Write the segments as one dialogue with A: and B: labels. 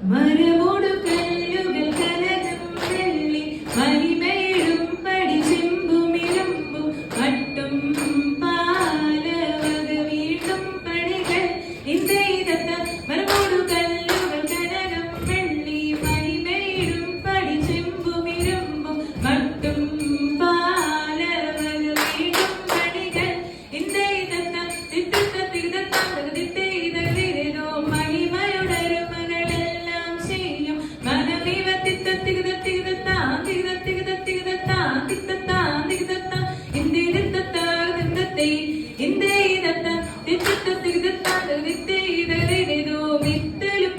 A: മരമോടു കല്ലുകൾ കനകം വെള്ളി മണിമേഴും പടിചെമ്പുമിരുമ്പും മട്ടും പാലവക വീണ്ടും പണികൾ ഇതത്ത മരമോടു കല്ലുകൾ കനകം വെള്ളി മണിമേഴും പടിചെമ്പുമിരുമ്പും മട്ടും പാലവക വീണ്ടും പണികൾ ഇതത്ത തിത്തത്ത തിരുതത്താന്തകതിത്തേതോ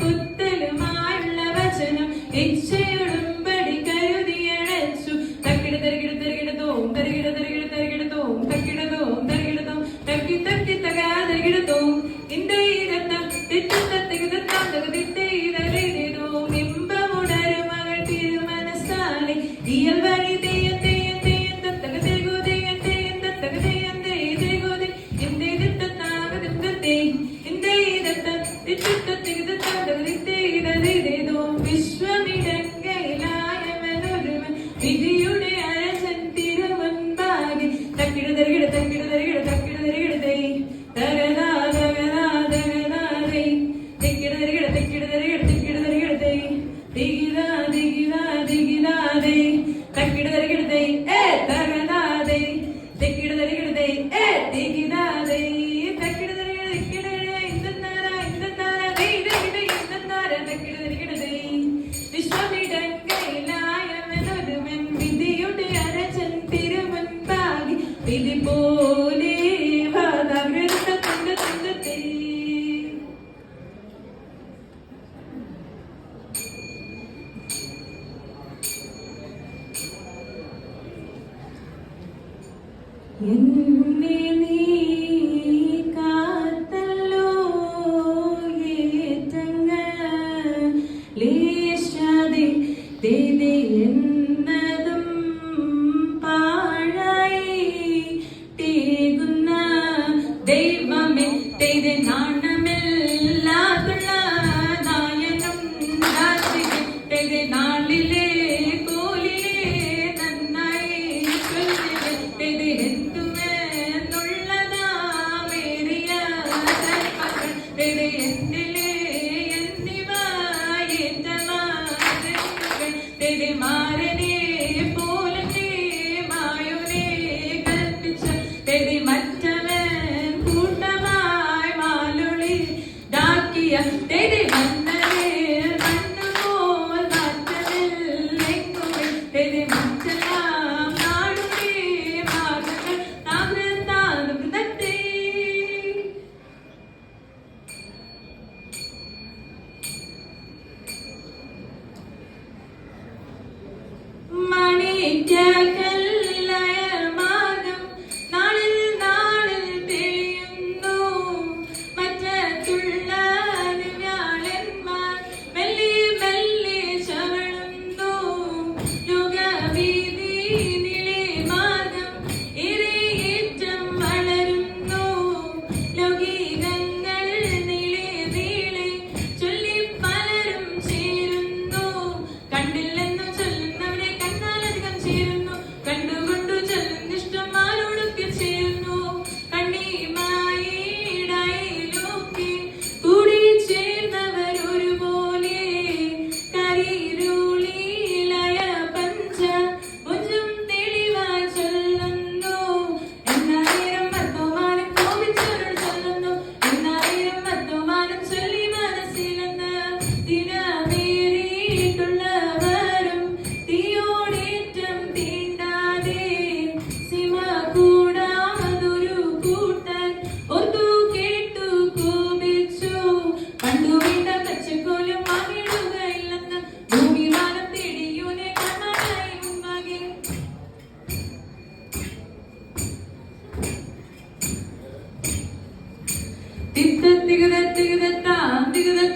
A: പുത്തലുമായുള്ള വചനം ഇച്ഛയുടുമ്പടി കരുതിയടച്ചു തക്കിട തരികിട തരികിടതോം തരികിട തരികിട തരികിടതോം തക്കിടതോം തരികിടതോം തക്കി തക്കി തകാതരികിടതോം ഇന്ത്യയിലത്ത തിത്തത്തിഗതത്താന്തകതിത്തേതോ ഇമ്പമുടരും മകൾ തിരുമനസാലെ ഇയൽ വഴി തെയ്യം തെയ്യം തെയ്യം തത്തക തെഗോ തെയ്യം തെയ്യം തത്തക തെയ്യം തെയ്യ തെഗോ ഇന്ത്യയിലത്താകതിത്തേ ഇന്ത്യയിലത്ത തിത്തത്തിഗതത്താന്തകതിത്തേതോ വിശ്വമിടങ്കയിലായമനൊരുവൻ വിധിയുടെ അരസൻ തിരുമുൻപാകെ തക്കിട തരികിട തക്കിട തരികിട തക്കിട തരികിട തൈ തകരാ തകരാ തകരാ തൈ തിക്കിട തരികിട തിക്കിട തരികിട തിക്കിട തരികിട തൈ ദിഗിതാ ദിഗിതാ ദിഗിതാ തൈ തക്കിട തരികിട തൈ തകരാ തൈ തിക്കിട തരികിട തൈ ദിഗിതാ തൈ തക്കിട തരികിട തിക്കിട ഇന്ദനാരാ ഇന്ദനാരാ തൈ തൈ തൈ ഇന്ദനാരാ തക്കിട തരികിട തൈ വിശ്വമിടങ്കയിലായമനൊരുവൻ വിധിയുടെ അരചൻ തിരുമുൻപാകെ വിധി പോലെ എന്നെ നീ കാത്തല്ലോ ഏറ്റങ്ങളേശാതെ തേതെ എന്നതും പാഴായി തേകുന്ന ദൈവമേ തേതെ നാണമില്ലാതുള്ള നായനം തേതെ നാളിലെ കോലിലെ നന്നായി തേതെ എന്തുമെന്നുള്ളതാമേറിയ തേതെ എന്നിലെ തേതെ മാരനെ പോലെ മായുനെ കൽപ്പിച്ച തേതെ മറ്റവൻ കൂട്ടമായി മാലുളി ഡാക്കിയ തേതെ മന്നരെ മണ്ണുപോൽ മാറ്റമില്ലെങ്കുമേ തേതെ മറ്റെല്ലാം നാടുകേ മാർഗങ്ങൾ താമരത്താലും വൃതത്തെ മാർഗം നാളിൽ നാളിൽ തെളിയുന്നു മറ്റുള്ള ദിവ്യാളന്മാർ മെല്ലെ മെല്ലെ ചവളുന്നു യുഗവീതി നിലെ മാർഗം ഇരയേറ്റം വളരുന്നു ലൗകികങ്ങൾ നിലെ നീളെ ചൊല്ലി പലരും ചേരുന്നു കണ്ടില്ലെന്നു ചൊല്ലുന്നവരെ കണ്ടാലധികം ചേരുന്നു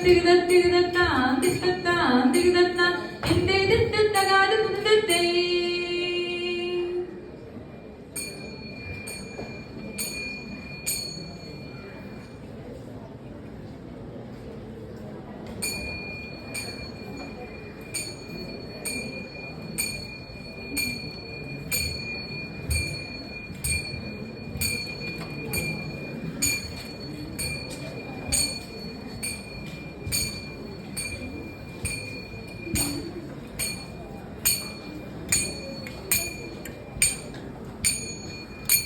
A: തികതത്താം തിട്ടത്താം തികതത്താം എന്റെ തിട്ടത്തകാതെ